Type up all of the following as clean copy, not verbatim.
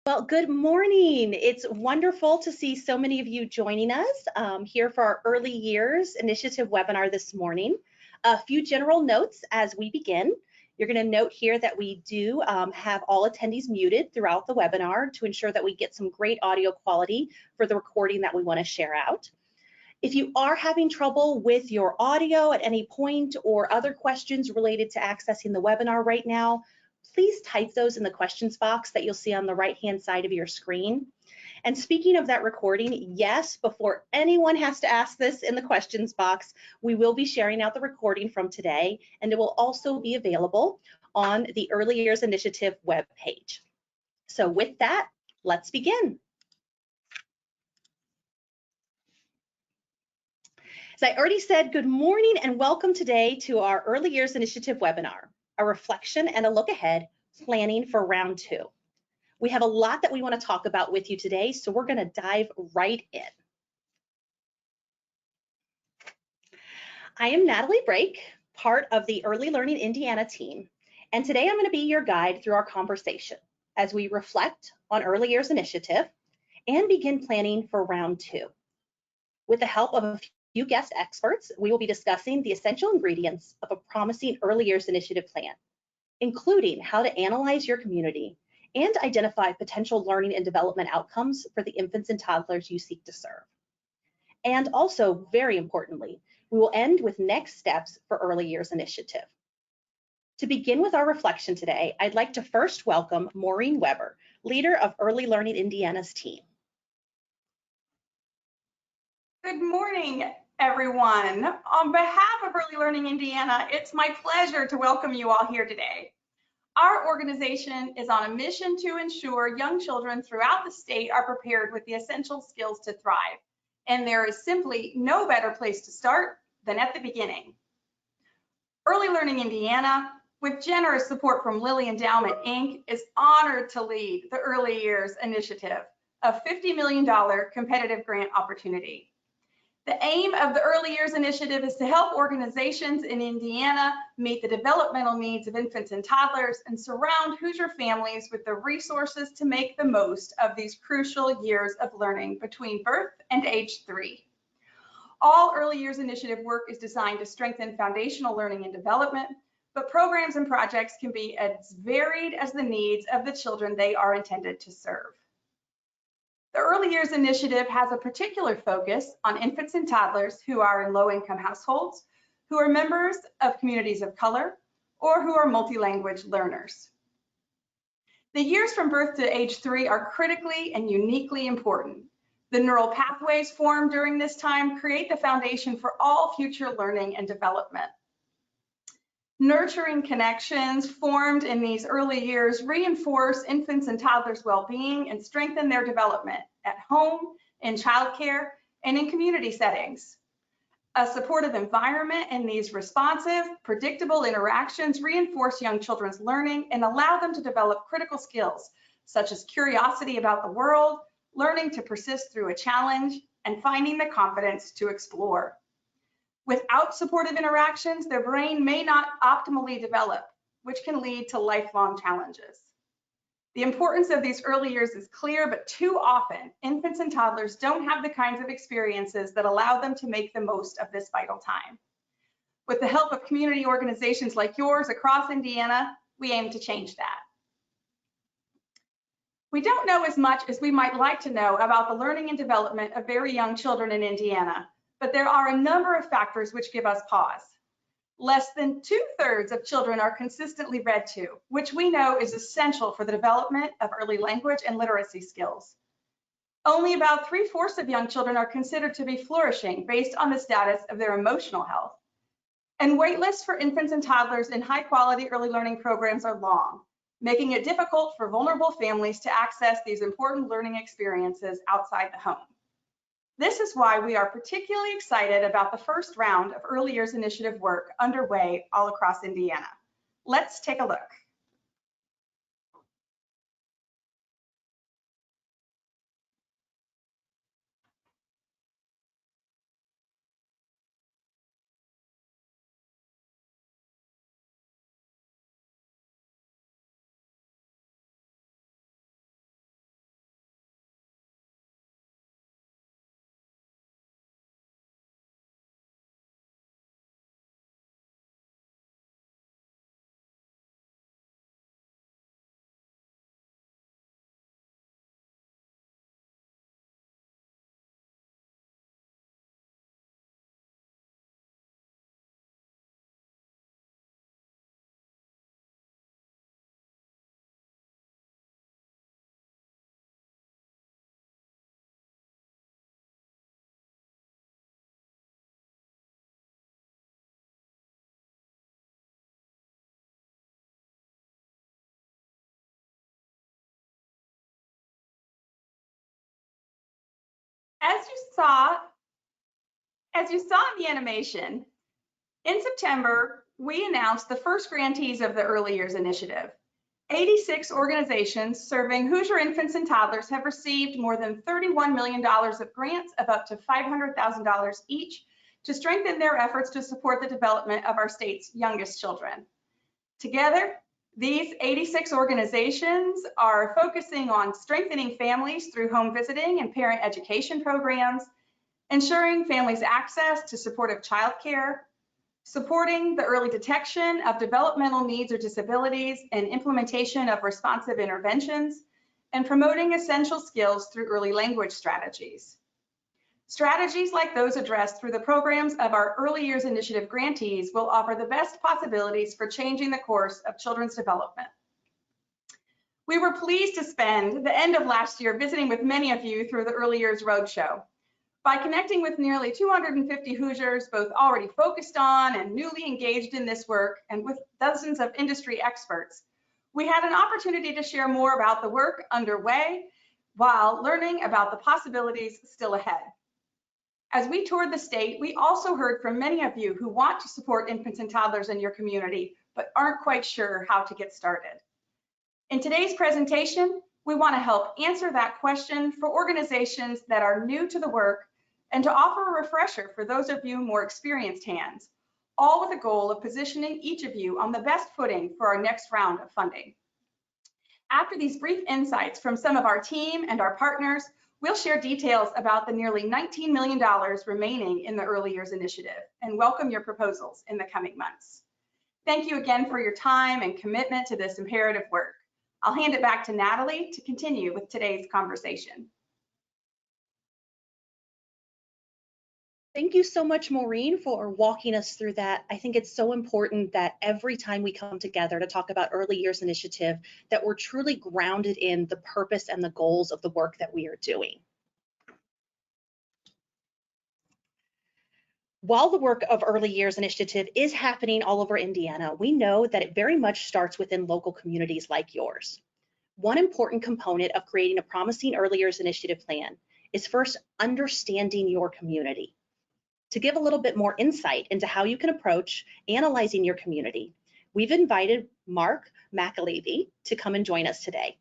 Well, good morning. It's wonderful to see so many of you joining us here for our Early Years Initiative webinar this morning. A few general notes as we begin. You're going to note here that we do have all attendees muted throughout the webinar to ensure that we get some great audio quality for the recording that we want to share out. If you are having trouble with your audio at any point or other questions related to accessing the webinar right now, please type those in the questions box that you'll see on the right-hand side of your screen. And speaking of that recording, yes, before anyone has to ask this in the questions box, we will be sharing out the recording from today, and it will also be available on the Early Years Initiative webpage. So with that, let's begin. As I already said, good morning and welcome today to our Early Years Initiative webinar, a reflection and a look ahead, planning for round 2. We have a lot that we want to talk about with you today, so we're going to dive right in. I am Natalie Brake, part of the Early Learning Indiana team, and today I'm going to be your guide through our conversation as we reflect on Early Years Initiative and begin planning for round 2. With the help of a few guest experts, we will be discussing the essential ingredients of a promising Early Years Initiative plan, including how to analyze your community and identify potential learning and development outcomes for the infants and toddlers you seek to serve. And also, very importantly, we will end with next steps for Early Years Initiative. To begin with our reflection today, I'd like to first welcome Maureen Weber, leader of Early Learning Indiana's team. Good morning, everyone. On behalf of Early Learning Indiana, it's my pleasure to welcome you all here today. Our organization is on a mission to ensure young children throughout the state are prepared with the essential skills to thrive. And there is simply no better place to start than at the beginning. Early Learning Indiana, with generous support from Lilly Endowment, Inc., is honored to lead the Early Years Initiative, a $50 million competitive grant opportunity. The aim of the Early Years Initiative is to help organizations in Indiana meet the developmental needs of infants and toddlers and surround Hoosier families with the resources to make the most of these crucial years of learning between birth and age 3. All Early Years Initiative work is designed to strengthen foundational learning and development, but programs and projects can be as varied as the needs of the children they are intended to serve. The Early Years Initiative has a particular focus on infants and toddlers who are in low-income households, who are members of communities of color, or who are multi-language learners. The years from birth to age 3 are critically and uniquely important. The neural pathways formed during this time create the foundation for all future learning and development. Nurturing connections formed in these early years reinforce infants and toddlers' well-being and strengthen their development at home, in childcare, and in community settings. A supportive environment and these responsive, predictable interactions reinforce young children's learning and allow them to develop critical skills, such as curiosity about the world, learning to persist through a challenge, and finding the confidence to explore. Without supportive interactions, their brain may not optimally develop, which can lead to lifelong challenges. The importance of these early years is clear, but too often, infants and toddlers don't have the kinds of experiences that allow them to make the most of this vital time. With the help of community organizations like yours across Indiana, we aim to change that. We don't know as much as we might like to know about the learning and development of very young children in Indiana, but there are a number of factors which give us pause. Less than 2/3 of children are consistently read to, which we know is essential for the development of early language and literacy skills. Only about 3/4 of young children are considered to be flourishing based on the status of their emotional health. And wait lists for infants and toddlers in high-quality early learning programs are long, making it difficult for vulnerable families to access these important learning experiences outside the home. This is why we are particularly excited about the first round of Early Years Initiative work underway all across Indiana. Let's take a look. As you saw in the animation, in September, we announced the first grantees of the Early Years Initiative. 86 organizations serving Hoosier infants and toddlers have received more than $31 million of grants of up to $500,000 each to strengthen their efforts to support the development of our state's youngest children. Together, these 86 organizations are focusing on strengthening families through home visiting and parent education programs, ensuring families access to supportive childcare, supporting the early detection of developmental needs or disabilities and implementation of responsive interventions, and promoting essential skills through early language strategies. Strategies like those addressed through the programs of our Early Years Initiative grantees will offer the best possibilities for changing the course of children's development. We were pleased to spend the end of last year visiting with many of you through the Early Years Roadshow. By connecting with nearly 250 Hoosiers, both already focused on and newly engaged in this work, and with dozens of industry experts, we had an opportunity to share more about the work underway while learning about the possibilities still ahead. As we toured the state, we also heard from many of you who want to support infants and toddlers in your community, but aren't quite sure how to get started. In today's presentation, we want to help answer that question for organizations that are new to the work and to offer a refresher for those of you more experienced hands, all with the goal of positioning each of you on the best footing for our next round of funding. After these brief insights from some of our team and our partners, we'll share details about the nearly $19 million remaining in the Early Years Initiative and welcome your proposals in the coming months. Thank you again for your time and commitment to this imperative work. I'll hand it back to Natalie to continue with today's conversation. Thank you so much, Maureen, for walking us through that. I think it's so important that every time we come together to talk about Early Years Initiative, that we're truly grounded in the purpose and the goals of the work that we are doing. While the work of Early Years Initiative is happening all over Indiana, we know that it very much starts within local communities like yours. One important component of creating a promising Early Years Initiative plan is first understanding your community. To give a little bit more insight into how you can approach analyzing your community, we've invited Mark McAlevey to come and join us today.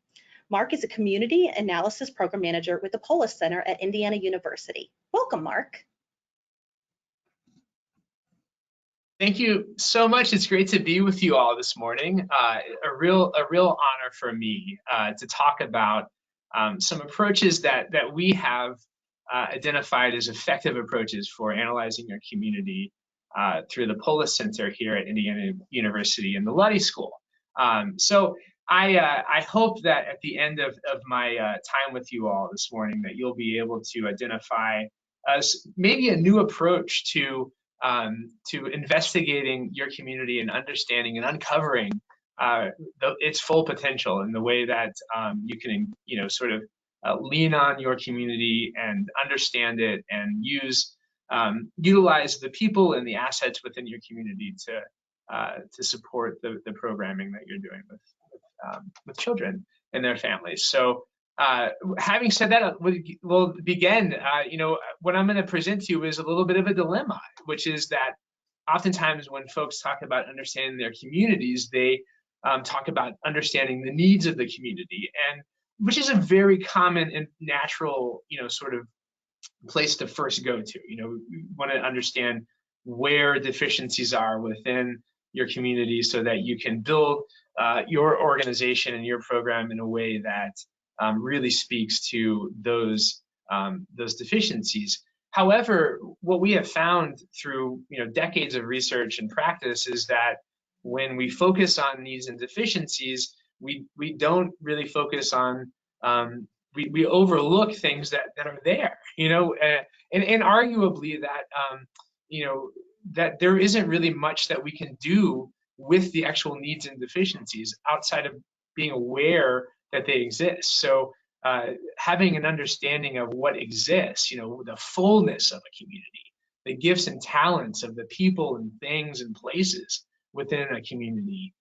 Mark is a Community Analysis Program Manager with the Polis Center at Indiana University. Welcome, Mark. Thank you so much. It's great to be with you all this morning. A real honor for me to talk about some approaches that we have identified as effective approaches for analyzing your community through the Polis Center here at Indiana University in the Luddy School. So I hope that at the end of my time with you all this morning that you'll be able to identify maybe a new approach to investigating your community and understanding and uncovering its full potential in the way that you can, sort of lean on your community and understand it and utilize the people and the assets within your community to support the programming that you're doing with children and their families. So having said that, we'll begin. What I'm going to present to you is a little bit of a dilemma, which is that oftentimes when folks talk about understanding their communities, they talk about understanding the needs of the community, and which is a very common and natural, sort of place to first go to. You want to understand where deficiencies are within your community so that you can build your organization and your program in a way that really speaks to those deficiencies. However, what we have found through decades of research and practice is that when we focus on needs and deficiencies, we don't really focus on we overlook things that are there, and arguably that that there isn't really much that we can do with the actual needs and deficiencies outside of being aware that they exist. So having an understanding of what exists, the fullness of a community, the gifts and talents of the people and things and places within a community,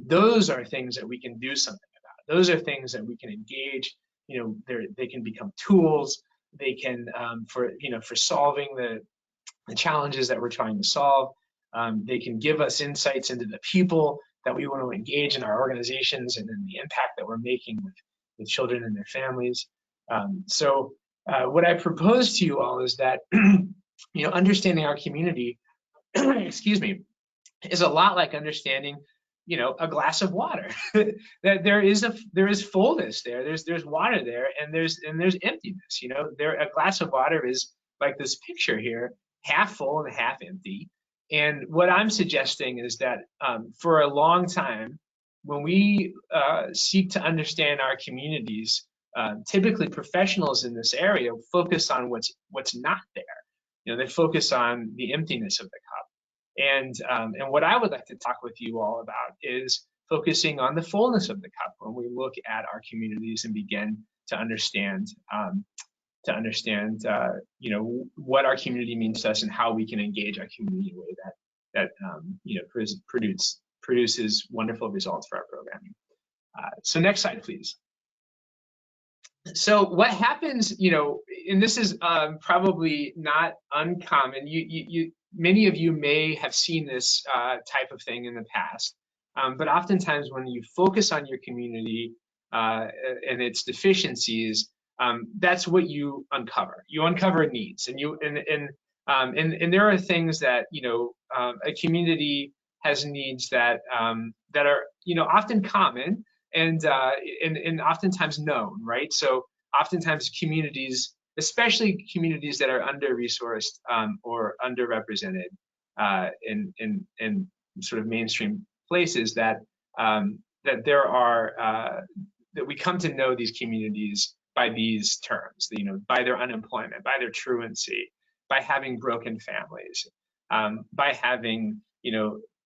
those are things that we can do something about. Those are things that we can engage. They can become tools They can, for solving the challenges that we're trying to solve. They can give us insights into the people that we want to engage in our organizations and in the impact that we're making with children and their families. So what I propose to you all is that, understanding our community, excuse me, is a lot like understanding, a glass of water. That there is fullness there. There's water there, and there's emptiness. A glass of water is like this picture here, half full and half empty. And what I'm suggesting is that for a long time, when we seek to understand our communities, typically professionals in this area focus on what's not there. They focus on the emptiness of the cup. And what I would like to talk with you all about is focusing on the fullness of the cup when we look at our communities and begin to understand what our community means to us and how we can engage our community in a way that produces wonderful results for our programming. So next slide, please. So what happens, and this is probably not uncommon. Many of you may have seen this type of thing in the past, but oftentimes when you focus on your community and its deficiencies, that's what you uncover. You uncover needs, and there are things that a community has needs that are often common and oftentimes known, right? So oftentimes communities, especially communities that are under-resourced or underrepresented in sort of mainstream places, that there are that we come to know these communities by these terms, by their unemployment, by their truancy, by having broken families, by having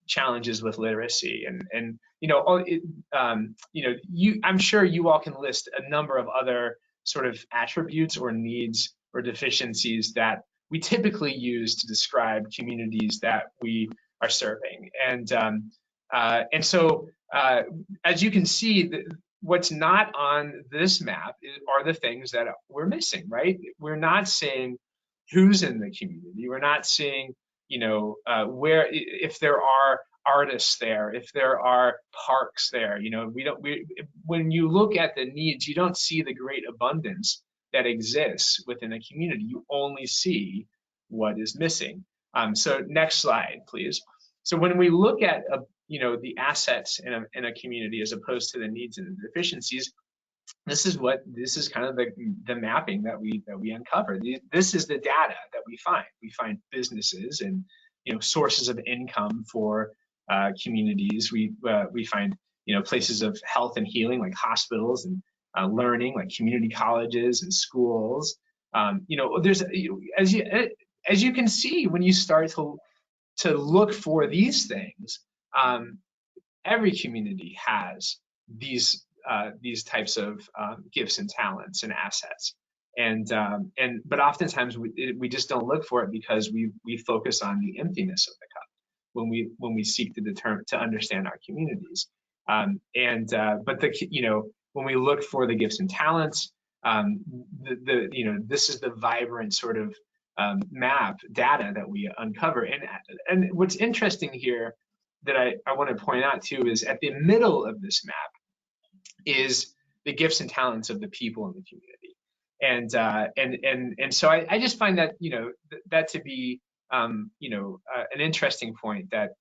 challenges with literacy, I'm sure you all can list a number of other sort of attributes or needs or deficiencies that we typically use to describe communities that we are serving. And so as you can see, what's not on this map are the things that we're missing, right? We're not saying who's in the community. We're not seeing, where, if there are artists there, if there are parks there, when you look at the needs, you don't see the great abundance that exists within a community. You only see what is missing. So next slide, please. So when we look at the assets in a community as opposed to the needs and the deficiencies, this is kind of the mapping that we uncover. This is the data that we find. We find businesses and sources of income for communities. We find places of health and healing like hospitals, and learning like community colleges and schools. There's as you can see, when you start to look for these things, every community has these types of gifts and talents and assets, but oftentimes we just don't look for it because we focus on the emptiness of the cup when we seek to understand our communities. But when we look for the gifts and talents, this is the vibrant sort of map data that we uncover. And what's interesting here that I want to point out too is at the middle of this map is the gifts and talents of the people in the community. And so I just find that that to be an interesting point, that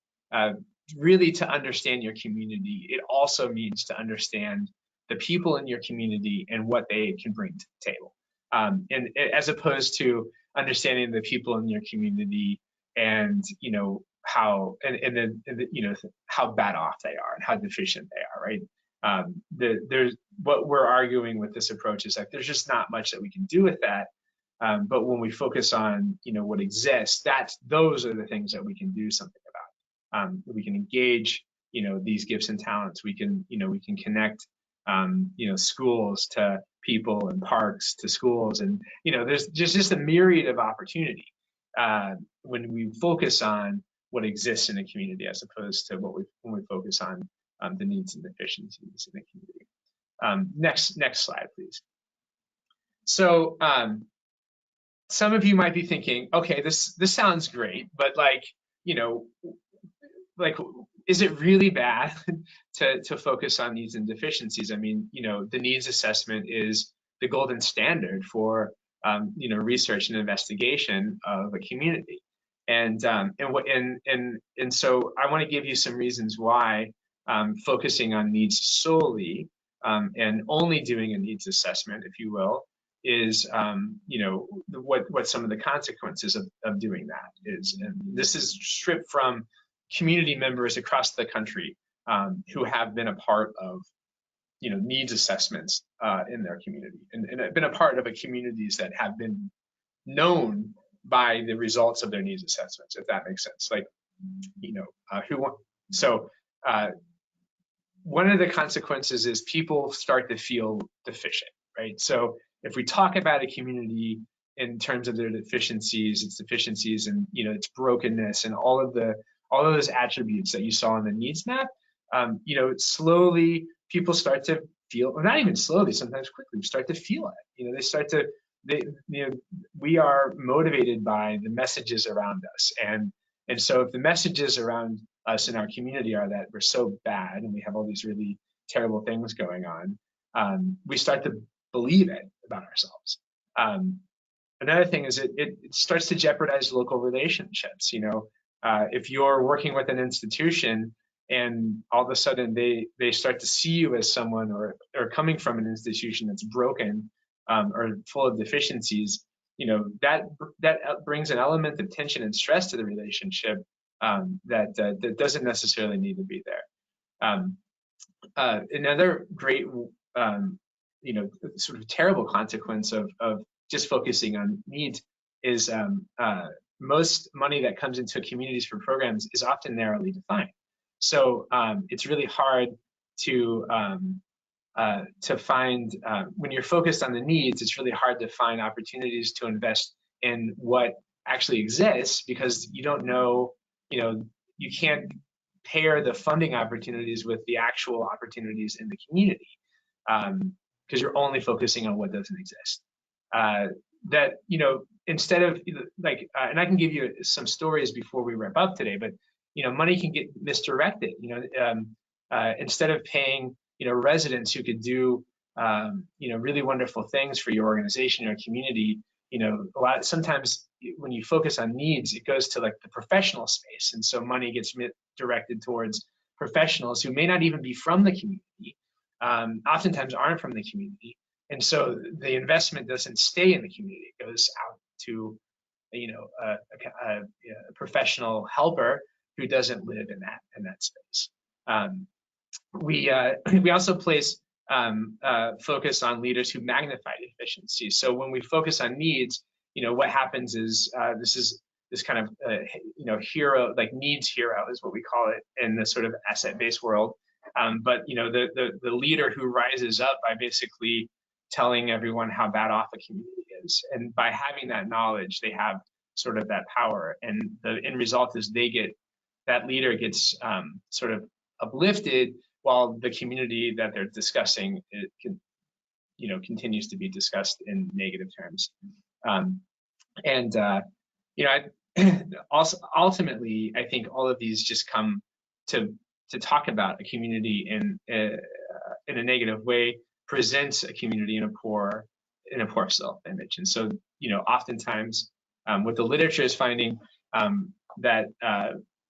really to understand your community, it also means to understand the people in your community and what they can bring to the table, and as opposed to understanding the people in your community and how how bad off they are and how deficient they are, right? There's what we're arguing with this approach is like there's just not much that we can do with that. But when we focus on what exists, those are the things that we can do something about. We can engage these gifts and talents. We can connect schools to people and parks to schools, and there's just a myriad of opportunity when we focus on what exists in a community as opposed to when we focus on the needs and deficiencies in the community. Next slide, please. So some of you might be thinking, okay, this sounds great, but like, you know, like, is it really bad to focus on needs and deficiencies? I mean, you know, the needs assessment is the golden standard for you know, research and investigation of a community, and so I want to give you some reasons why focusing on needs solely and only doing a needs assessment, if you will, is you know, what some of the consequences of doing that is. And this is stripped from community members across the country who have been a part of, you know, needs assessments in their community, and have been a part of a communities that have been known by the results of their needs assessments, if that makes sense. Like, you know, so one of the consequences is people start to feel deficient, right? So if we talk about a community in terms of their deficiencies, its deficiencies and, you know, its brokenness and all of those attributes that you saw on the needs map, you know, slowly people start to feel, or not even slowly, sometimes quickly, start to feel it. You know, you know, we are motivated by the messages around us, and so if the messages around us in our community are that we're so bad and we have all these really terrible things going on, we start to believe it about ourselves. Another thing is it starts to jeopardize local relationships. You know, if you're working with an institution and all of a sudden they start to see you as someone or coming from an institution that's broken or full of deficiencies, you know, that brings an element of tension and stress to the relationship that doesn't necessarily need to be there. Another great, you know, sort of terrible consequence of just focusing on needs is most money that comes into communities for programs is often narrowly defined. So it's really hard to find, when you're focused on the needs, it's really hard to find opportunities to invest in what actually exists, because you don't know, you know, you can't pair the funding opportunities with the actual opportunities in the community, because you're only focusing on what doesn't exist. That, you know, instead of like, and I can give you some stories before we wrap up today, but, you know, money can get misdirected. You know, instead of paying, you know, residents who could do, you know, really wonderful things for your organization or community, you know, sometimes when you focus on needs, it goes to like the professional space, and so money gets directed towards professionals who may not even be from the community, oftentimes aren't from the community, and so the investment doesn't stay in the community; it goes out to, you know, a professional helper who doesn't live in that space. We also place focus on leaders who magnify efficiency. So when we focus on needs, you know, what happens is this kind of you know, hero, like needs hero is what we call it in the sort of asset-based world. But you know, the leader who rises up by basically telling everyone how bad off a community is, and by having that knowledge, they have sort of that power, and the end result is that leader gets sort of uplifted, while the community that they're discussing, it can, you know, continues to be discussed in negative terms. You know, also ultimately, I think all of these just come to talk about a community in a negative way, presents a community in a poor self-image. And so, you know, oftentimes what the literature is finding, that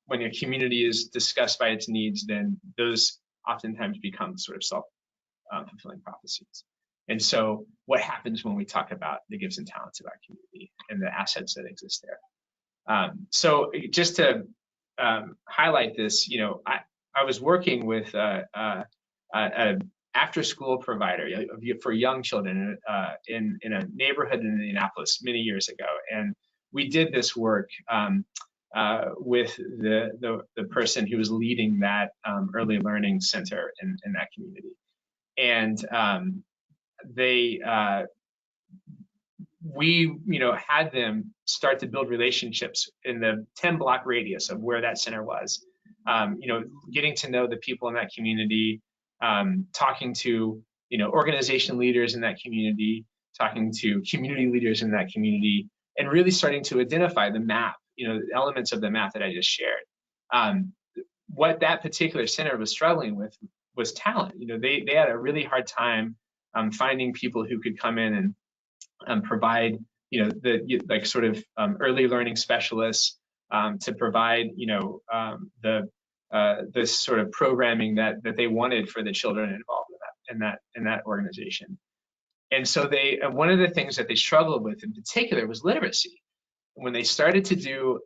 when a community is discussed by its needs, then those oftentimes become sort of self-fulfilling prophecies. And so what happens when we talk about the gifts and talents of our community and the assets that exist there? So just to highlight this, you know, I was working with an after-school provider for young children in a neighborhood in Indianapolis many years ago. And we did this work with the person who was leading that early learning center in that community, and we, you know, had them start to build relationships in the 10-block radius of where that center was. You know, getting to know the people in that community, talking to, you know, organization leaders in that community, talking to community leaders in that community, and really starting to identify the map, elements of the map that I just shared. What that particular center was struggling with was talent. They had a really hard time finding people who could come in and provide, the like sort of early learning specialists to provide, this sort of programming that they wanted for the children involved in that organization. And so one of the things that they struggled with in particular was literacy. When they started to do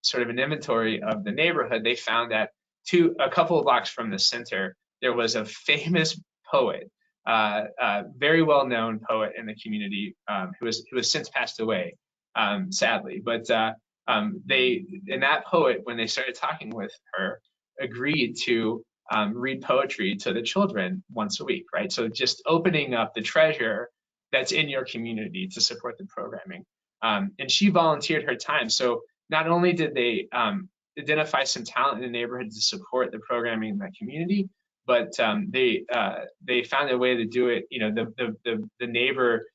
sort of an inventory of the neighborhood, they found that a couple of blocks from the center, there was a famous poet, very well-known poet in the community, who has since passed away, sadly. But and that poet, when they started talking with her, agreed to read poetry to the children once a week, right? So just opening up the treasure that's in your community to support the programming. And she volunteered her time. So not only did they identify some talent in the neighborhood to support the programming in that community, but they found a way to do it. The neighbor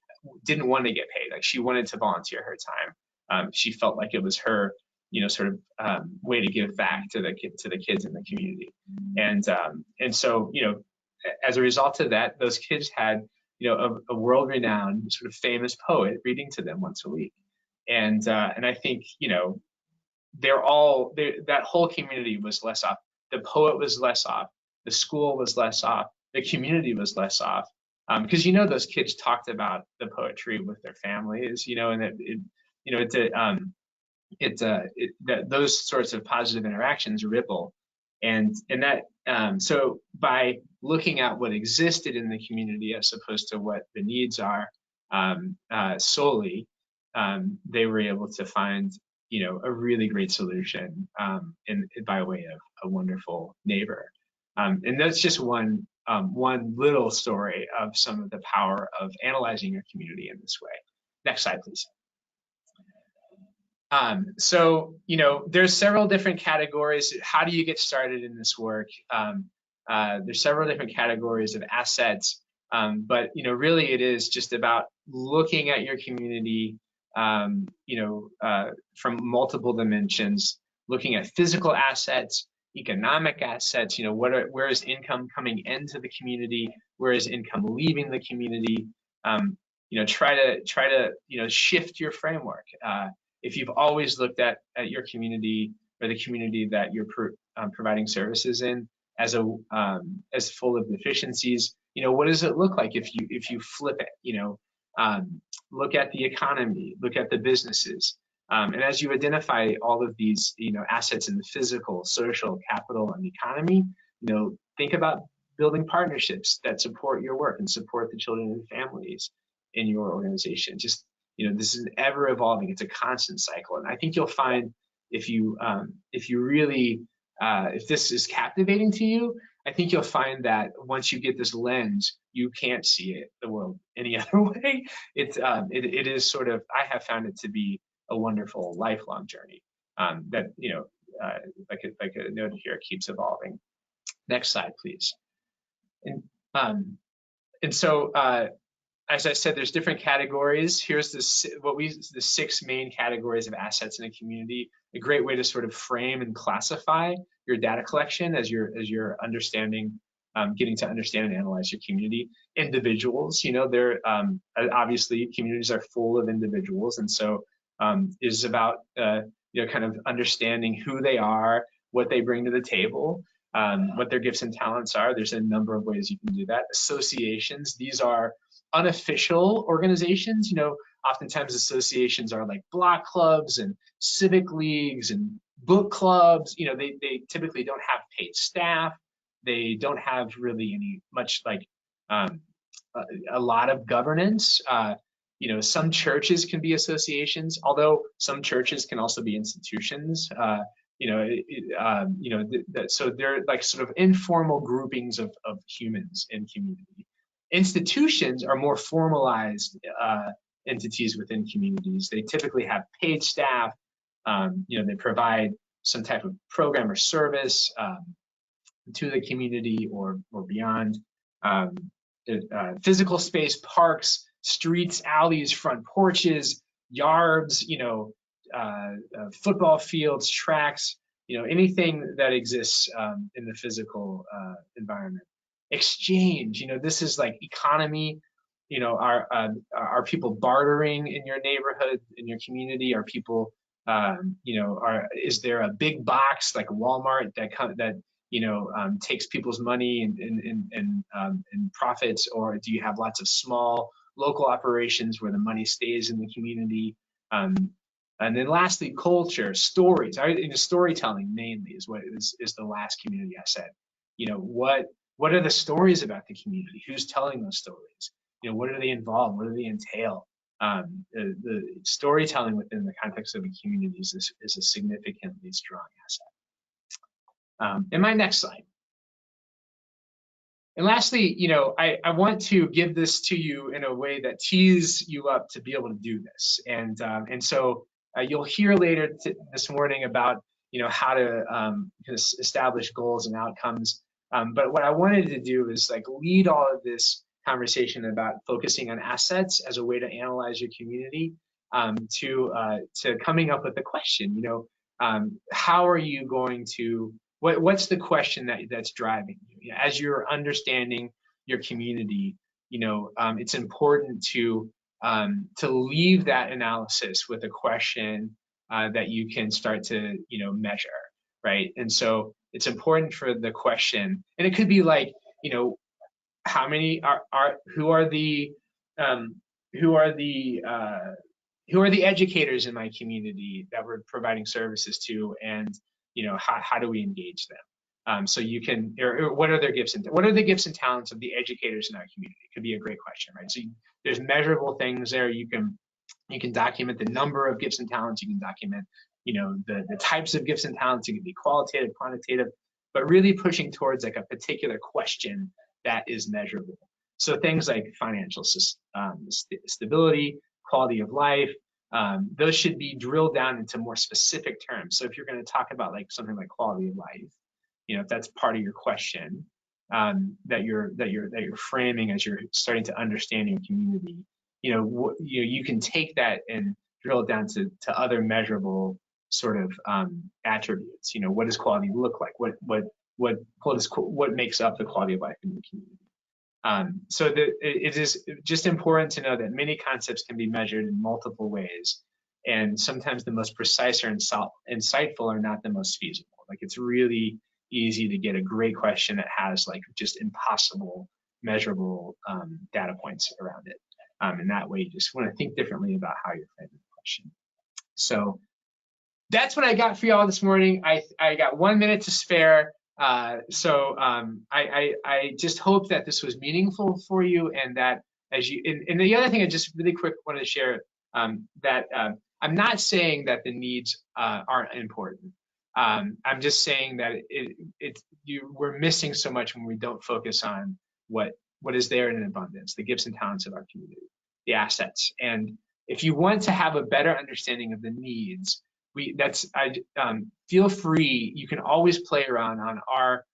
didn't want to get paid. Like, she wanted to volunteer her time. She felt like it was her, sort of way to give back to the kids in the community. And so, as a result of that, those kids had, a world-renowned sort of famous poet reading to them once a week. And I think, that whole community was less off. The poet was less off. The school was less off. The community was less off. Because, those kids talked about the poetry with their families, and that those sorts of positive interactions ripple. And that, so by looking at what existed in the community as opposed to what the needs are solely, they were able to find, a really great solution by way of a wonderful neighbor. And that's just one little story of some of the power of analyzing your community in this way. Next slide, please. So, there's several different categories. How do you get started in this work? There's several different categories of assets, but, really it is just about looking at your community, from multiple dimensions, looking at physical assets, economic assets, where is income coming into the community? Where is income leaving the community? Try to shift your framework. If you've always looked at your community or the community that you're providing services in as full of deficiencies, what does it look like if you flip it? Look at the economy, look at the businesses, and as you identify all of these, assets in the physical, social, capital, and economy, think about building partnerships that support your work and support the children and families in your organization. Just this is ever evolving. It's a constant cycle, and I think you'll find if you really if this is captivating to you, I think you'll find that once you get this lens, you can't see the world any other way. It is sort of, I have found it to be a wonderful lifelong journey that like a note here, keeps evolving. Next slide, please. And so. As I said, there's different categories. Here's the 6 main categories of assets in a community. A great way to sort of frame and classify your data collection as you're understanding, getting to understand and analyze your community. Individuals, they're obviously communities are full of individuals, and so is about kind of understanding who they are, what they bring to the table, what their gifts and talents are. There's a number of ways you can do that. Associations, these are unofficial organizations. Oftentimes associations are like block clubs and civic leagues and book clubs. They typically don't have paid staff. They don't have really much like a lot of governance. Some churches can be associations, although some churches can also be institutions. So they're like sort of informal groupings of humans in community. Institutions are more formalized entities within communities. They typically have paid staff. They provide some type of program or service to the community or beyond. Physical space, parks, streets, alleys, front porches, yards, football fields, tracks, anything that exists in the physical environment. Exchange, this is like economy. Are people bartering in your neighborhood, in your community? Are people, is there a big box like Walmart that takes people's money and profits, or do you have lots of small local operations where the money stays in the community? And then lastly, culture, stories. Storytelling mainly is what is the last community I said. What are the stories about the community? Who's telling those stories? What do they involve? What do they entail? The storytelling within the context of a community is a significantly strong asset. In my next slide. And lastly, I want to give this to you in a way that tees you up to be able to do this. And so you'll hear later this morning about how to establish goals and outcomes. But what I wanted to do is lead all of this conversation about focusing on assets as a way to analyze your community, to coming up with a question. How are you going to? What's the question that's driving you? As you're understanding your community, it's important to leave that analysis with a question that you can start to measure, right? And so it's important for the question, and it could be like, how many who are the educators in my community that we're providing services to, and how do we engage them? So you can, or what are their gifts and talents of the educators in our community? It could be a great question, right? So there's measurable things there. You can document the number of gifts and talents. You can document the types of gifts and talents. It can be qualitative, quantitative, but really pushing towards a particular question that is measurable. So things like financial stability, quality of life, those should be drilled down into more specific terms. So if you're going to talk about something like quality of life, if that's part of your question that you're framing as you're starting to understand your community, you can take that and drill it down to other measurable sort of attributes. What does quality look like? What makes up the quality of life in your community? So it is just important to know that many concepts can be measured in multiple ways, and sometimes the most precise or insightful are not the most feasible. It's really easy to get a great question that has just impossible measurable data points around it. And that way you just want to think differently about how you're framing the question. So that's what I got for y'all this morning. I got 1 minute to spare. So I just hope that this was meaningful for you, and that and the other thing I just really quick wanted to share, that I'm not saying that the needs aren't important. I'm just saying that we're missing so much when we don't focus on what is there in abundance, the gifts and talents of our community, the assets. And if you want to have a better understanding of the needs, feel free. You can always play around on our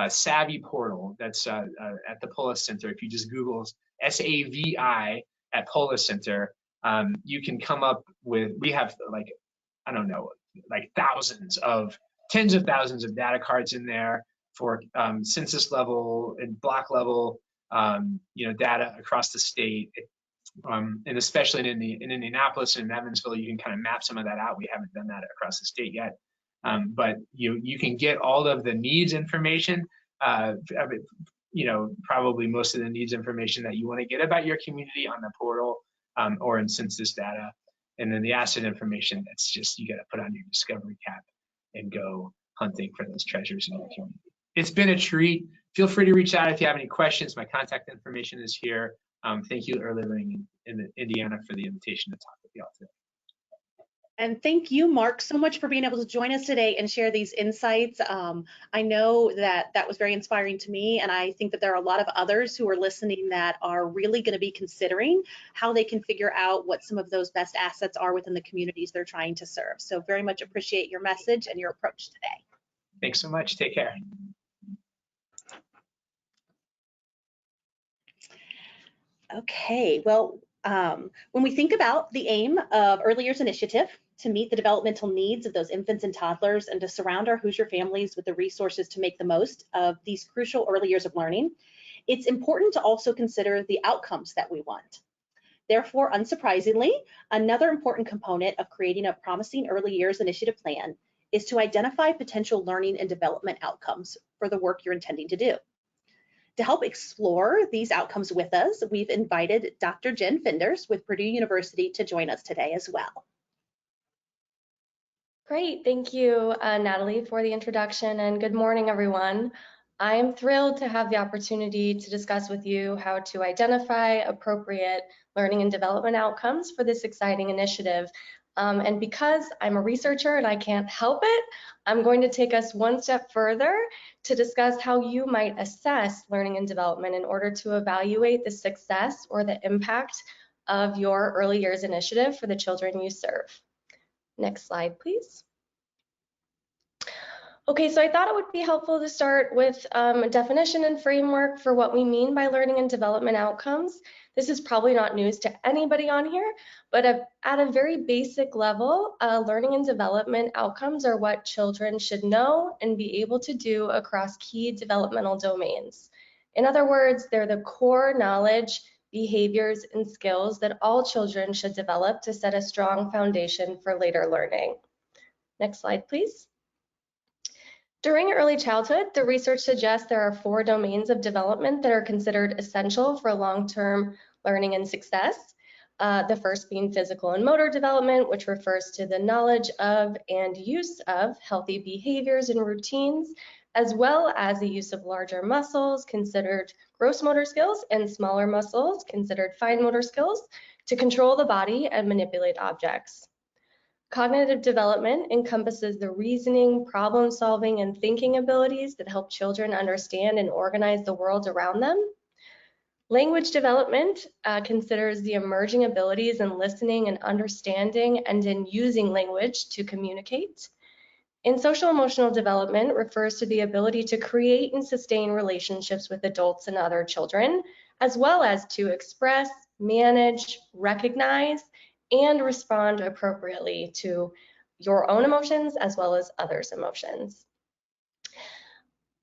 Savvy portal that's at the Polis Center. If you just Google SAVI at Polis Center, you can come up with, we have I don't know, tens of thousands of data cards in there for census level and block level, data across the state. And especially in Indianapolis and in Evansville, you can kind of map some of that out. We haven't done that across the state yet. But you can get all of the needs information, probably most of the needs information that you want to get about your community on the portal or in census data. And then the asset information, that's just, you got to put on your discovery cap and go hunting for those treasures in your community. It's been a treat. Feel free to reach out if you have any questions. My contact information is here. Thank you, Early Learning in Indiana, for the invitation to talk with you all today. And thank you, Mark, so much for being able to join us today and share these insights. I know that was very inspiring to me, and I think that there are a lot of others who are listening that are really going to be considering how they can figure out what some of those best assets are within the communities they're trying to serve. So very much appreciate your message and your approach today. Thanks so much. Take care. Okay, well, When we think about the aim of Early Years Initiative, to meet the developmental needs of those infants and toddlers and to surround our Hoosier families with the resources to make the most of these crucial early years of learning, it's important to also consider the outcomes that we want. Therefore, unsurprisingly, another important component of creating a promising early years initiative plan is to identify potential learning and development outcomes for the work you're intending to do. To help explore these outcomes with us, we've invited Dr. Jen Fenders with Purdue University to join us today as well. Great, thank you, Natalie, for the introduction, and good morning, everyone. I am thrilled to have the opportunity to discuss with you how to identify appropriate learning and development outcomes for this exciting initiative. And because I'm a researcher and I can't help it, I'm going to take us one step further to discuss how you might assess learning and development in order to evaluate the success or the impact of your early years initiative for the children you serve. Next slide, please. Okay, so I thought it would be helpful to start with a definition and framework for what we mean by learning and development outcomes. This is probably not news to anybody on here, but at a very basic level, learning and development outcomes are what children should know and be able to do across key developmental domains. In other words, they're the core knowledge, behaviors, and skills that all children should develop to set a strong foundation for later learning. Next slide, please. During early childhood, the research suggests there are 4 domains of development that are considered essential for long-term learning and success. The first being physical and motor development, which refers to the knowledge of and use of healthy behaviors and routines, as well as the use of larger muscles, considered gross motor skills, and smaller muscles, considered fine motor skills, to control the body and manipulate objects. Cognitive development encompasses the reasoning, problem solving, and thinking abilities that help children understand and organize the world around them. Language development considers the emerging abilities in listening and understanding and in using language to communicate. And social emotional development refers to the ability to create and sustain relationships with adults and other children, as well as to express, manage, recognize, and respond appropriately to your own emotions as well as others' emotions.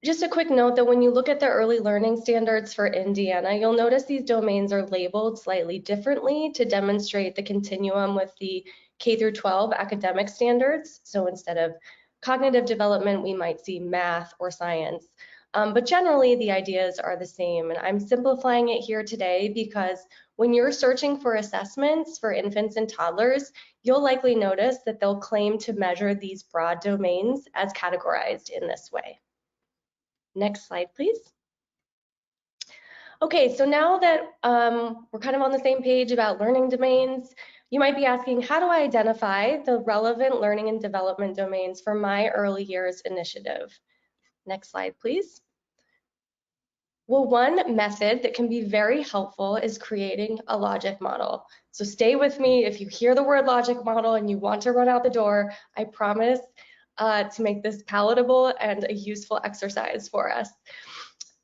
Just a quick note that when you look at the early learning standards for Indiana, you'll notice these domains are labeled slightly differently to demonstrate the continuum with the K through 12 academic standards. So instead of cognitive development, we might see math or science. But generally, the ideas are the same. And I'm simplifying it here today because when you're searching for assessments for infants and toddlers, you'll likely notice that they'll claim to measure these broad domains as categorized in this way. Next slide, please. Okay, so now that we're kind of on the same page about learning domains, you might be asking, how do I identify the relevant learning and development domains for my early years initiative? Next slide, please. Well, one method that can be very helpful is creating a logic model. So stay with me. If you hear the word logic model and you want to run out the door, I promise to make this palatable and a useful exercise for us.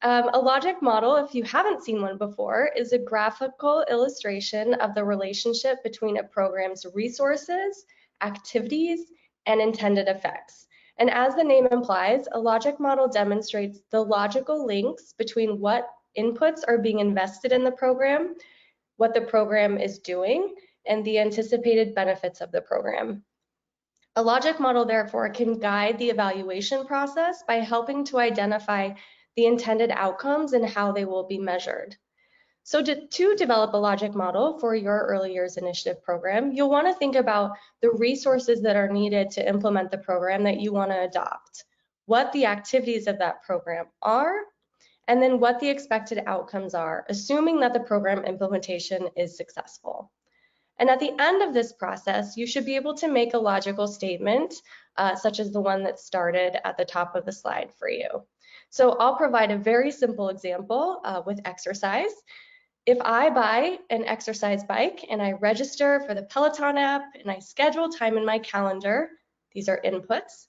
A logic model, if you haven't seen one before, is a graphical illustration of the relationship between a program's resources, activities, and intended effects. And as the name implies, a logic model demonstrates the logical links between what inputs are being invested in the program, what the program is doing, and the anticipated benefits of the program. A logic model, therefore, can guide the evaluation process by helping to identify the intended outcomes and how they will be measured. So to develop a logic model for your early years initiative program, you'll want to think about the resources that are needed to implement the program that you want to adopt, what the activities of that program are, and then what the expected outcomes are, assuming that the program implementation is successful. And at the end of this process, you should be able to make a logical statement, such as the one that started at the top of the slide for you. So I'll provide a very simple example with exercise. If I buy an exercise bike and I register for the Peloton app and I schedule time in my calendar, these are inputs,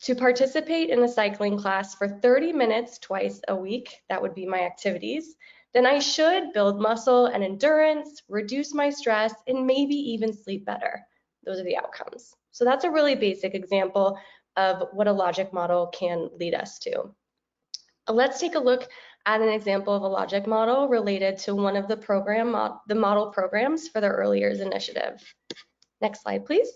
to participate in a cycling class for 30 minutes twice a week, that would be my activities, then I should build muscle and endurance, reduce my stress, and maybe even sleep better. Those are the outcomes. So that's a really basic example of what a logic model can lead us to. Let's take a look at an example of a logic model related to one of the model programs for the Early Years Initiative. Next slide, please.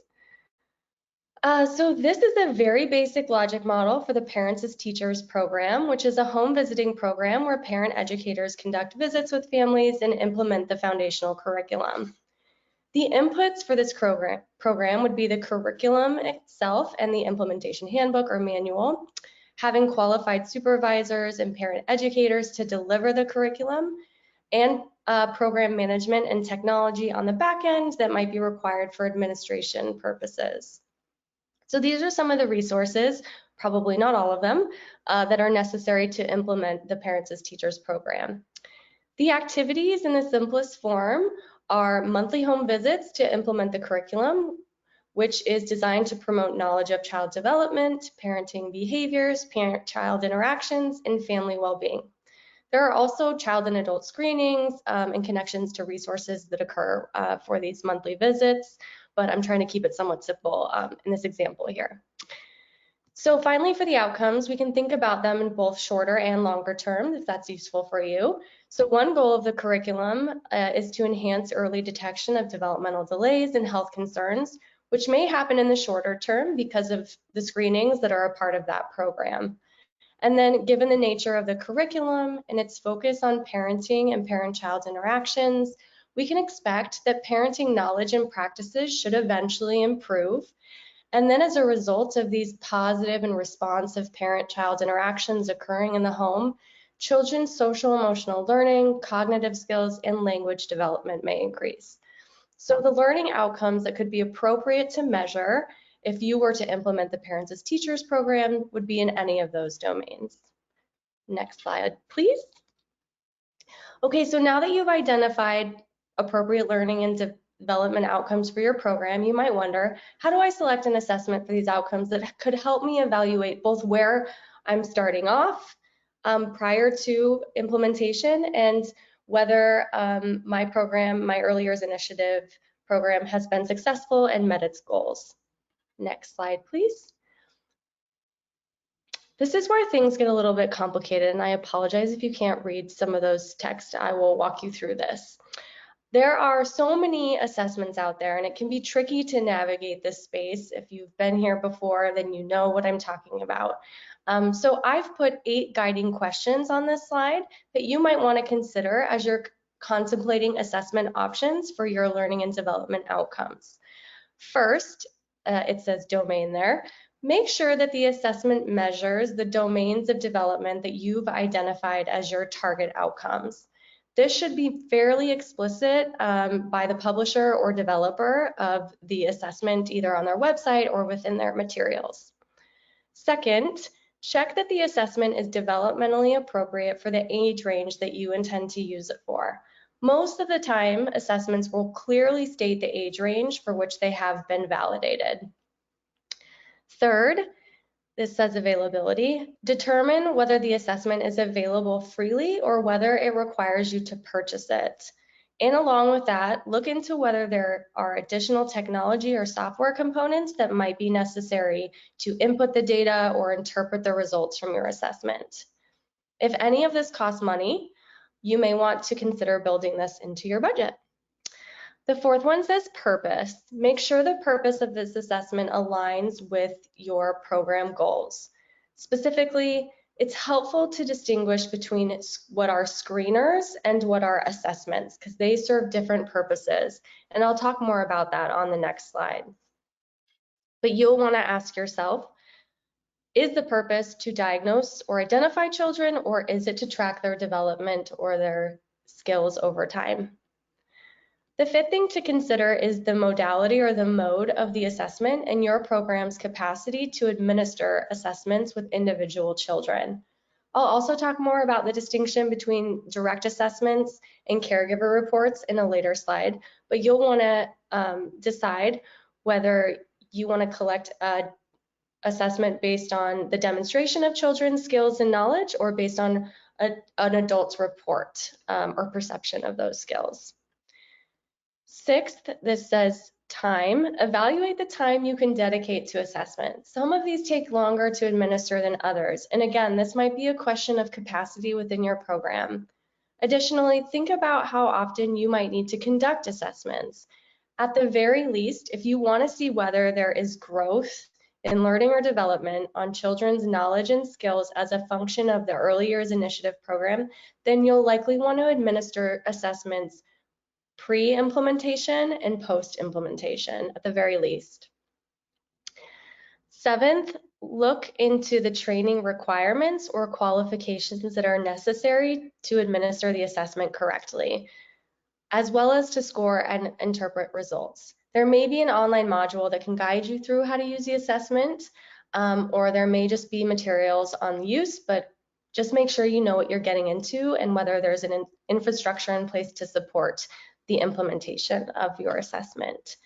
So this is a very basic logic model for the Parents as Teachers program, which is a home visiting program where parent educators conduct visits with families and implement the foundational curriculum. The inputs for this program would be the curriculum itself and the implementation handbook or manual, having qualified supervisors and parent educators to deliver the curriculum, and program management and technology on the back end that might be required for administration purposes. So these are some of the resources, probably not all of them, that are necessary to implement the Parents as Teachers program. The activities in the simplest form are monthly home visits to implement the curriculum, which is designed to promote knowledge of child development, parenting behaviors, parent-child interactions, and family well-being. There are also child and adult screenings and connections to resources that occur for these monthly visits, but I'm trying to keep it somewhat simple in this example here. So finally, for the outcomes, we can think about them in both shorter and longer term, if that's useful for you. So one goal of the curriculum is to enhance early detection of developmental delays and health concerns, which may happen in the shorter term because of the screenings that are a part of that program. And then given the nature of the curriculum and its focus on parenting and parent-child interactions, we can expect that parenting knowledge and practices should eventually improve. And then as a result of these positive and responsive parent-child interactions occurring in the home, children's social emotional learning, cognitive skills, and language development may increase. So the learning outcomes that could be appropriate to measure if you were to implement the Parents as Teachers program would be in any of those domains. Next slide, please. Okay, so now that you've identified appropriate learning and development outcomes for your program, you might wonder, how do I select an assessment for these outcomes that could help me evaluate both where I'm starting off prior to implementation and whether my program, my Early Years Initiative program, has been successful and met its goals. Next slide, please. This is where things get a little bit complicated, and I apologize if you can't read some of those texts. I will walk you through this. There are so many assessments out there, and it can be tricky to navigate this space. If you've been here before, then you know what I'm talking about. So I've put 8 guiding questions on this slide that you might want to consider as you're contemplating assessment options for your learning and development outcomes. First, it says domain there. Make sure that the assessment measures the domains of development that you've identified as your target outcomes. This should be fairly explicit by the publisher or developer of the assessment, either on their website or within their materials. Second, check that the assessment is developmentally appropriate for the age range that you intend to use it for. Most of the time, assessments will clearly state the age range for which they have been validated. Third, this says availability. Determine whether the assessment is available freely or whether it requires you to purchase it. And along with that, look into whether there are additional technology or software components that might be necessary to input the data or interpret the results from your assessment. If any of this costs money, you may want to consider building this into your budget. The fourth one says purpose. Make sure the purpose of this assessment aligns with your program goals. Specifically, it's helpful to distinguish between what are screeners and what are assessments, because they serve different purposes. And I'll talk more about that on the next slide. But you'll want to ask yourself, is the purpose to diagnose or identify children, or is it to track their development or their skills over time? The fifth thing to consider is the modality or the mode of the assessment and your program's capacity to administer assessments with individual children. I'll also talk more about the distinction between direct assessments and caregiver reports in a later slide, but you'll want to decide whether you want to collect an assessment based on the demonstration of children's skills and knowledge or based on an adult's report or perception of those skills. Sixth, this says time. Evaluate the time you can dedicate to assessment. Some of these take longer to administer than others. And again, this might be a question of capacity within your program. Additionally, think about how often you might need to conduct assessments. At the very least, if you want to see whether there is growth in learning or development on children's knowledge and skills as a function of the Early Years Initiative program, then you'll likely want to administer assessments pre-implementation and post-implementation at the very least. Seventh, look into the training requirements or qualifications that are necessary to administer the assessment correctly, as well as to score and interpret results. There may be an online module that can guide you through how to use the assessment, or there may just be materials on use, but just make sure you know what you're getting into and whether there's an infrastructure in place to support the implementation of your assessment.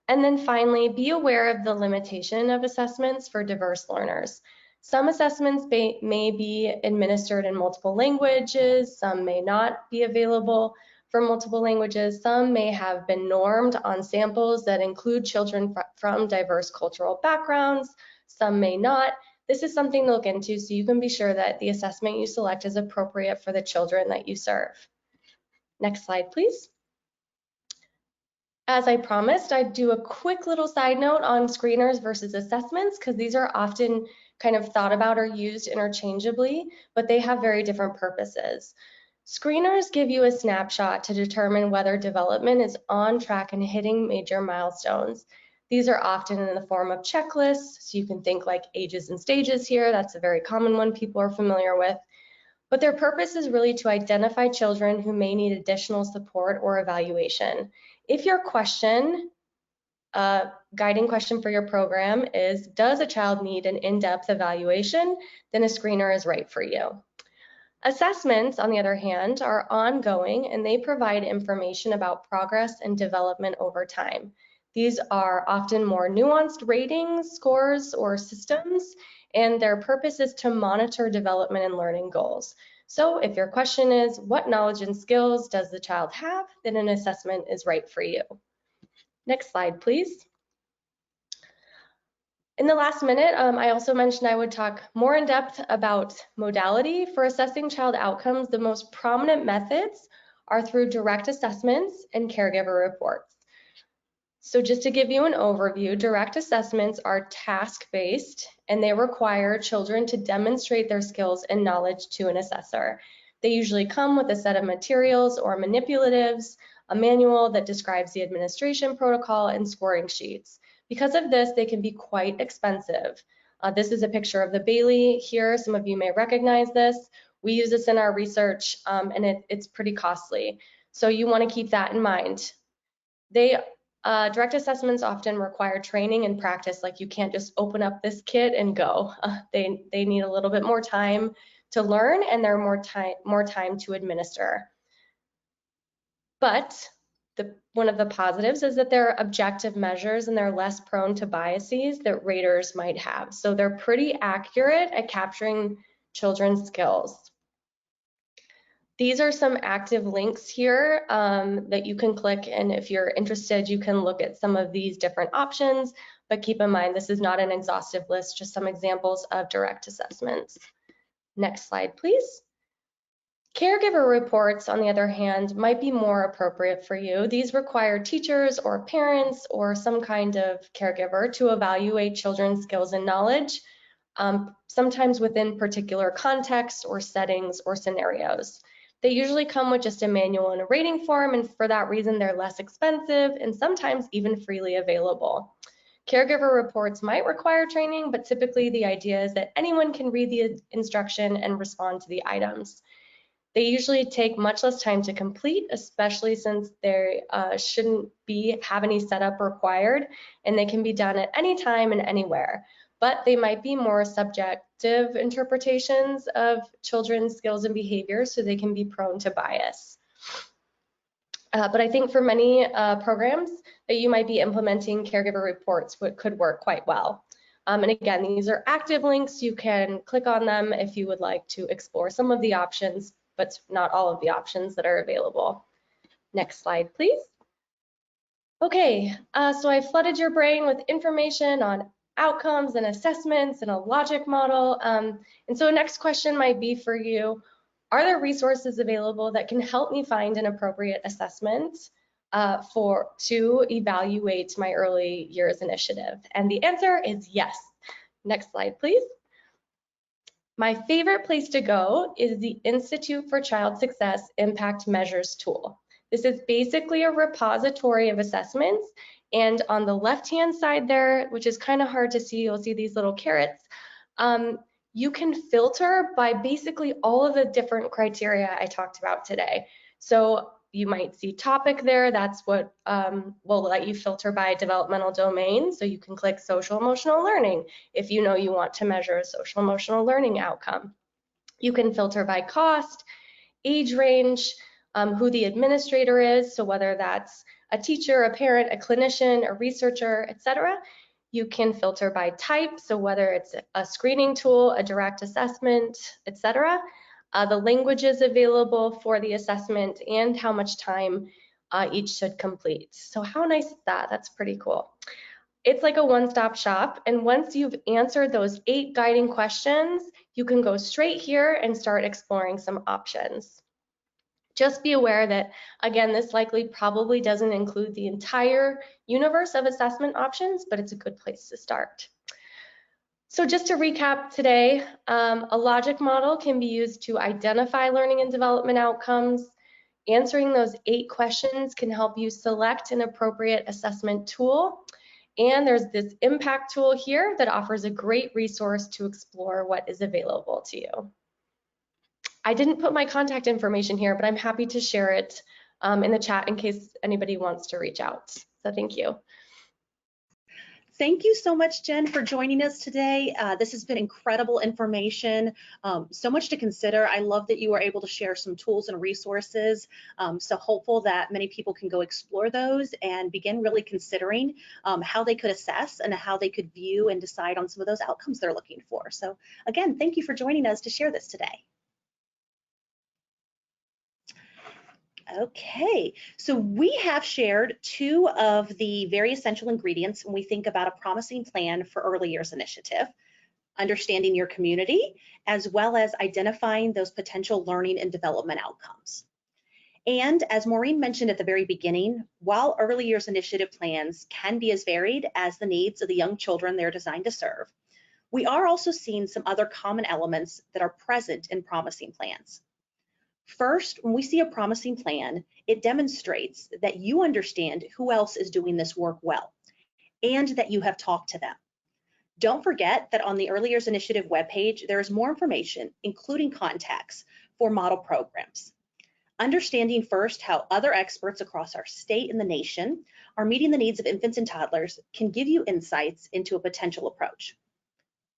And then finally, be aware of the limitation of assessments for diverse learners. Some assessments may be administered in multiple languages, some may not be available for multiple languages, some may have been normed on samples that include children from diverse cultural backgrounds, some may not. This is something to look into so you can be sure that the assessment you select is appropriate for the children that you serve. Next slide, please. As I promised, I'd do a quick little side note on screeners versus assessments, because these are often kind of thought about or used interchangeably, but they have very different purposes. Screeners give you a snapshot to determine whether development is on track and hitting major milestones. These are often in the form of checklists, so you can think like ages and stages here. That's a very common one people are familiar with. But their purpose is really to identify children who may need additional support or evaluation. If your question, guiding question for your program is, does a child need an in-depth evaluation? Then a screener is right for you. Assessments, on the other hand, are ongoing and they provide information about progress and development over time. These are often more nuanced ratings, scores, or systems, and their purpose is to monitor development and learning goals. So if your question is, what knowledge and skills does the child have, then an assessment is right for you. Next slide, please. In the last minute, I also mentioned I would talk more in depth about modality. For assessing child outcomes, the most prominent methods are through direct assessments and caregiver reports. So just to give you an overview, direct assessments are task-based and they require children to demonstrate their skills and knowledge to an assessor. They usually come with a set of materials or manipulatives, a manual that describes the administration protocol, and scoring sheets. Because of this, they can be quite expensive. This is a picture of the Bailey here. Some of you may recognize this. We use this in our research and it's pretty costly. So you want to keep that in mind. Direct assessments often require training and practice, like you can't just open up this kit and go. They need a little bit more time to learn and they're more time to administer. But one of the positives is that they're objective measures and they're less prone to biases that raters might have. So they're pretty accurate at capturing children's skills. These are some active links here that you can click, and if you're interested, you can look at some of these different options, but keep in mind this is not an exhaustive list, just some examples of direct assessments. Next slide, please. Caregiver reports, on the other hand, might be more appropriate for you. These require teachers or parents or some kind of caregiver to evaluate children's skills and knowledge, sometimes within particular contexts or settings or scenarios. They usually come with just a manual and a rating form, and for that reason, they're less expensive and sometimes even freely available. Caregiver reports might require training, but typically the idea is that anyone can read the instruction and respond to the items. They usually take much less time to complete, especially since there shouldn't have any setup required, and they can be done at any time and anywhere. But they might be more subjective interpretations of children's skills and behaviors, so they can be prone to bias. But I think for many programs that you might be implementing, caregiver reports could work quite well. And again, these are active links. You can click on them if you would like to explore some of the options, but not all of the options that are available. Next slide, please. Okay, so I flooded your brain with information on outcomes and assessments and a logic model. And so next question might be for you, are there resources available that can help me find an appropriate assessment to evaluate my early years initiative? And the answer is yes. Next slide, please. My favorite place to go is the Institute for Child Success Impact Measures tool. This is basically a repository of assessments, and on the left-hand side there, which is kind of hard to see, you'll see these little carrots, you can filter by basically all of the different criteria I talked about today. So you might see topic there, that's what will let you filter by developmental domain. So you can click social emotional learning if you know you want to measure a social emotional learning outcome. You can filter by cost, age range, who the administrator is, so whether that's a teacher, a parent, a clinician, a researcher, etc. You can filter by type, so whether it's a screening tool, a direct assessment, etc. The languages available for the assessment, and how much time each should complete. So how nice is that? That's pretty cool. It's like a one-stop shop, and once you've answered those 8 guiding questions, you can go straight here and start exploring some options. Just be aware that, again, this likely probably doesn't include the entire universe of assessment options, but it's a good place to start. So just to recap today, a logic model can be used to identify learning and development outcomes. Answering those 8 questions can help you select an appropriate assessment tool. And there's this impact tool here that offers a great resource to explore what is available to you. I didn't put my contact information here, but I'm happy to share it in the chat in case anybody wants to reach out. So thank you. Thank you so much, Jen, for joining us today. This has been incredible information, so much to consider. I love that you were able to share some tools and resources. So hopeful that many people can go explore those and begin really considering how they could assess and how they could view and decide on some of those outcomes they're looking for. So again, thank you for joining us to share this today. Okay, so we have shared 2 of the very essential ingredients when we think about a promising plan for early years initiative: understanding your community, as well as identifying those potential learning and development outcomes. And as Maureen mentioned at the very beginning, while early years initiative plans can be as varied as the needs of the young children they're designed to serve, we are also seeing some other common elements that are present in promising plans. First, when we see a promising plan, it demonstrates that you understand who else is doing this work well and that you have talked to them. Don't forget that on the Early Years Initiative webpage, there is more information, including contacts for model programs. Understanding first how other experts across our state and the nation are meeting the needs of infants and toddlers can give you insights into a potential approach.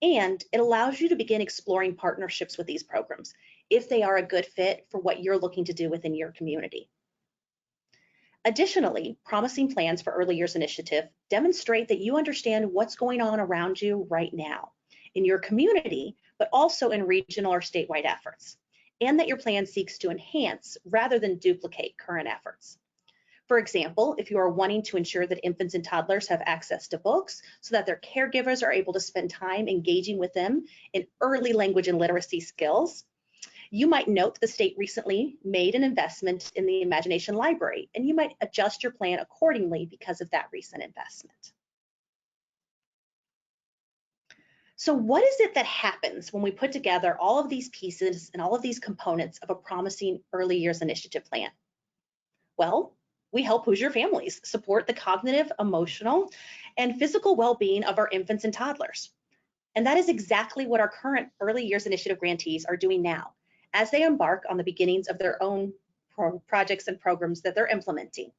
And it allows you to begin exploring partnerships with these programs if they are a good fit for what you're looking to do within your community. Additionally, promising plans for Early Years Initiative demonstrate that you understand what's going on around you right now in your community, but also in regional or statewide efforts, and that your plan seeks to enhance rather than duplicate current efforts. For example, if you are wanting to ensure that infants and toddlers have access to books so that their caregivers are able to spend time engaging with them in early language and literacy skills, you might note the state recently made an investment in the Imagination Library, and you might adjust your plan accordingly because of that recent investment. So what is it that happens when we put together all of these pieces and all of these components of a promising early years initiative plan? Well, we help Hoosier families support the cognitive, emotional, and physical well-being of our infants and toddlers. And that is exactly what our current Early Years Initiative grantees are doing now, as they embark on the beginnings of their own projects and programs that they're implementing.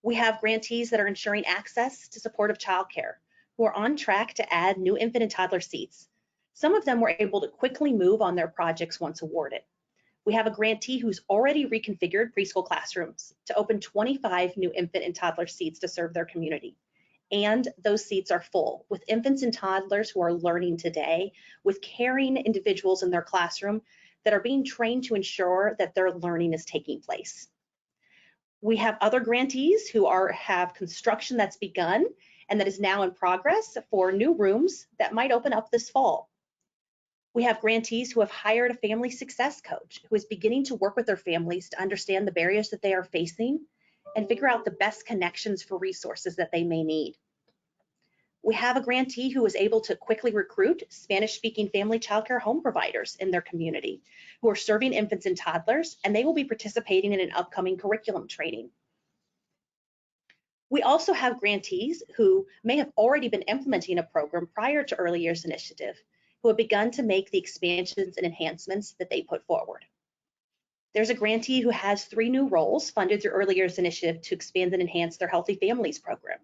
We have grantees that are ensuring access to supportive childcare, who are on track to add new infant and toddler seats. Some of them were able to quickly move on their projects once awarded. We have a grantee who's already reconfigured preschool classrooms to open 25 new infant and toddler seats to serve their community. and those seats are full with infants and toddlers who are learning today, with caring individuals in their classroom that are being trained to ensure that their learning is taking place. We have other grantees who have construction that's begun and that is now in progress for new rooms that might open up this fall. We have grantees who have hired a family success coach who is beginning to work with their families to understand the barriers that they are facing and figure out the best connections for resources that they may need. We have a grantee who was able to quickly recruit Spanish-speaking family childcare home providers in their community who are serving infants and toddlers, and they will be participating in an upcoming curriculum training. We also have grantees who may have already been implementing a program prior to Early Years Initiative, who have begun to make the expansions and enhancements that they put forward. There's a grantee who has 3 new roles funded through Early Years Initiative to expand and enhance their Healthy Families program,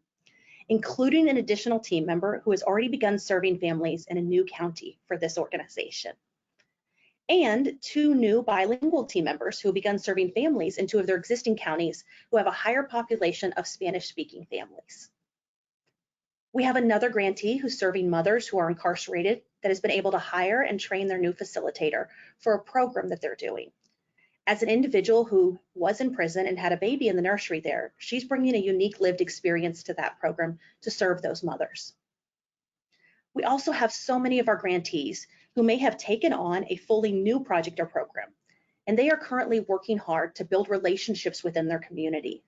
including an additional team member who has already begun serving families in a new county for this organization, and 2 new bilingual team members who have begun serving families in 2 of their existing counties who have a higher population of Spanish-speaking families. We have another grantee who's serving mothers who are incarcerated that has been able to hire and train their new facilitator for a program that they're doing. As an individual who was in prison and had a baby in the nursery there, she's bringing a unique lived experience to that program to serve those mothers. We also have so many of our grantees who may have taken on a fully new project or program, and they are currently working hard to build relationships within their community,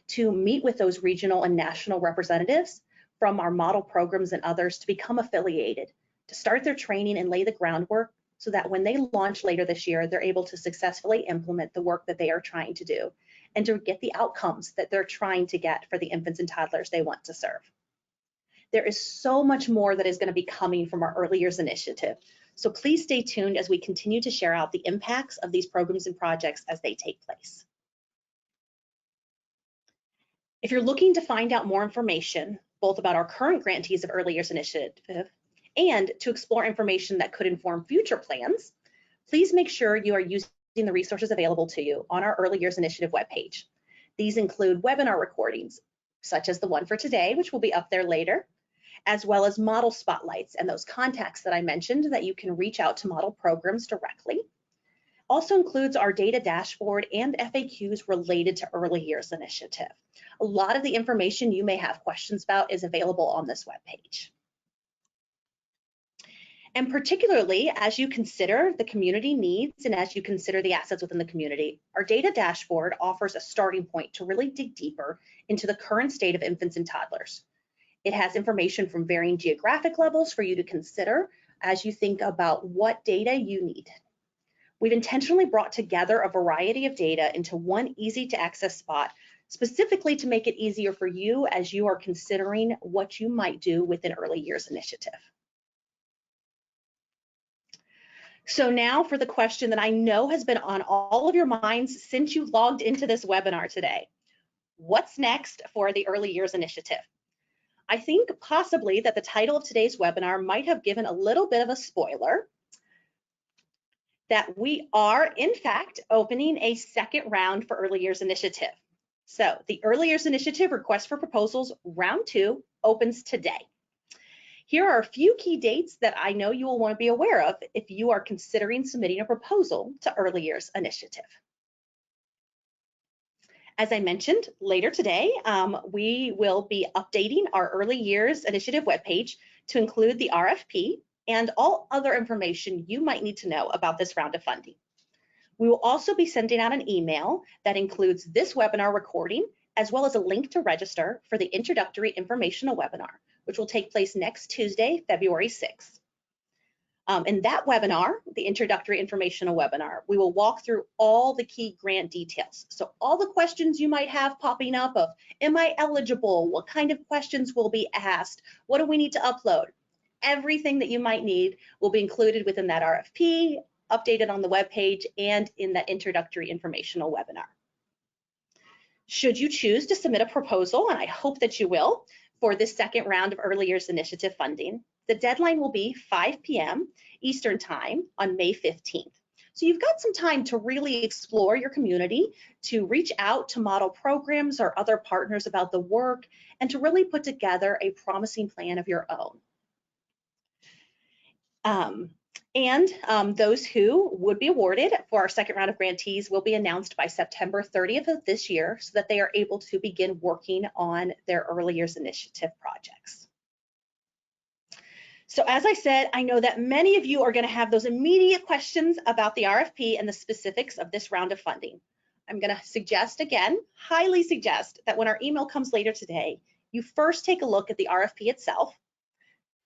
to meet with those regional and national representatives from our model programs and others to become affiliated, to start their training and lay the groundwork so that when they launch later this year, they're able to successfully implement the work that they are trying to do and to get the outcomes that they're trying to get for the infants and toddlers they want to serve. There is so much more that is going to be coming from our Early Years Initiative, so please stay tuned as we continue to share out the impacts of these programs and projects as they take place. If you're looking to find out more information, both about our current grantees of Early Years Initiative and to explore information that could inform future plans, please make sure you are using the resources available to you on our Early Years Initiative webpage. These include webinar recordings, such as the one for today, which will be up there later, as well as model spotlights and those contacts that I mentioned that you can reach out to model programs directly. Also includes our data dashboard and FAQs related to Early Years Initiative. A lot of the information you may have questions about is available on this webpage. And particularly as you consider the community needs and as you consider the assets within the community, our data dashboard offers a starting point to really dig deeper into the current state of infants and toddlers. It has information from varying geographic levels for you to consider as you think about what data you need. We've intentionally brought together a variety of data into one easy to access spot, specifically to make it easier for you as you are considering what you might do with an Early Years Initiative. So now for the question that I know has been on all of your minds since you logged into this webinar today. What's next for the Early Years Initiative? I think possibly that the title of today's webinar might have given a little bit of a spoiler that we are in fact opening a second round for Early Years Initiative. So the Early Years Initiative Request for Proposals Round 2 opens today. Here are a few key dates that I know you will want to be aware of if you are considering submitting a proposal to Early Years Initiative. As I mentioned, later today, we will be updating our Early Years Initiative webpage to include the RFP and all other information you might need to know about this round of funding. We will also be sending out an email that includes this webinar recording, as well as a link to register for the introductory informational webinar, which will take place next Tuesday, February 6th. In that webinar, the introductory informational webinar, we will walk through all the key grant details. So all the questions you might have popping up of, am I eligible? What kind of questions will be asked? What do we need to upload? Everything that you might need will be included within that RFP, updated on the webpage, and in that introductory informational webinar. Should you choose to submit a proposal, and I hope that you will, for this second round of Early Years Initiative funding, the deadline will be 5 p.m. Eastern Time on May 15th. So you've got some time to really explore your community, to reach out to model programs or other partners about the work, and to really put together a promising plan of your own. Those who would be awarded for our second round of grantees will be announced by September 30th of this year so that they are able to begin working on their early years initiative projects. So as I said, I know that many of you are going to have those immediate questions about the RFP and the specifics of this round of funding. I'm going to suggest again, highly suggest that when our email comes later today, you first take a look at the RFP itself,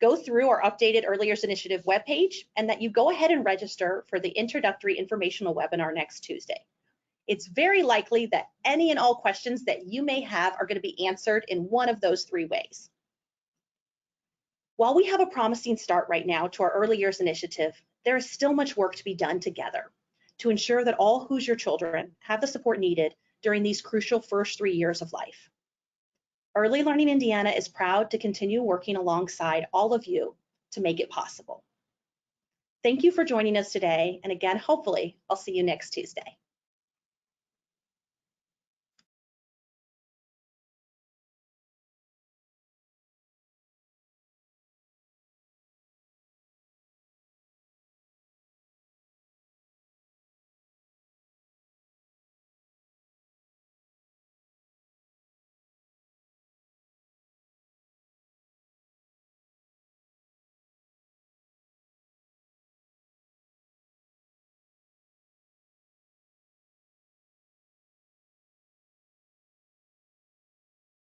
go through our updated Early Years Initiative webpage, and that you go ahead and register for the introductory informational webinar next Tuesday. It's very likely that any and all questions that you may have are going to be answered in one of those three ways. While we have a promising start right now to our Early Years Initiative, there is still much work to be done together to ensure that all Hoosier children have the support needed during these crucial first 3 years of life. Early Learning Indiana is proud to continue working alongside all of you to make it possible. Thank you for joining us today, and again, hopefully, I'll see you next Tuesday.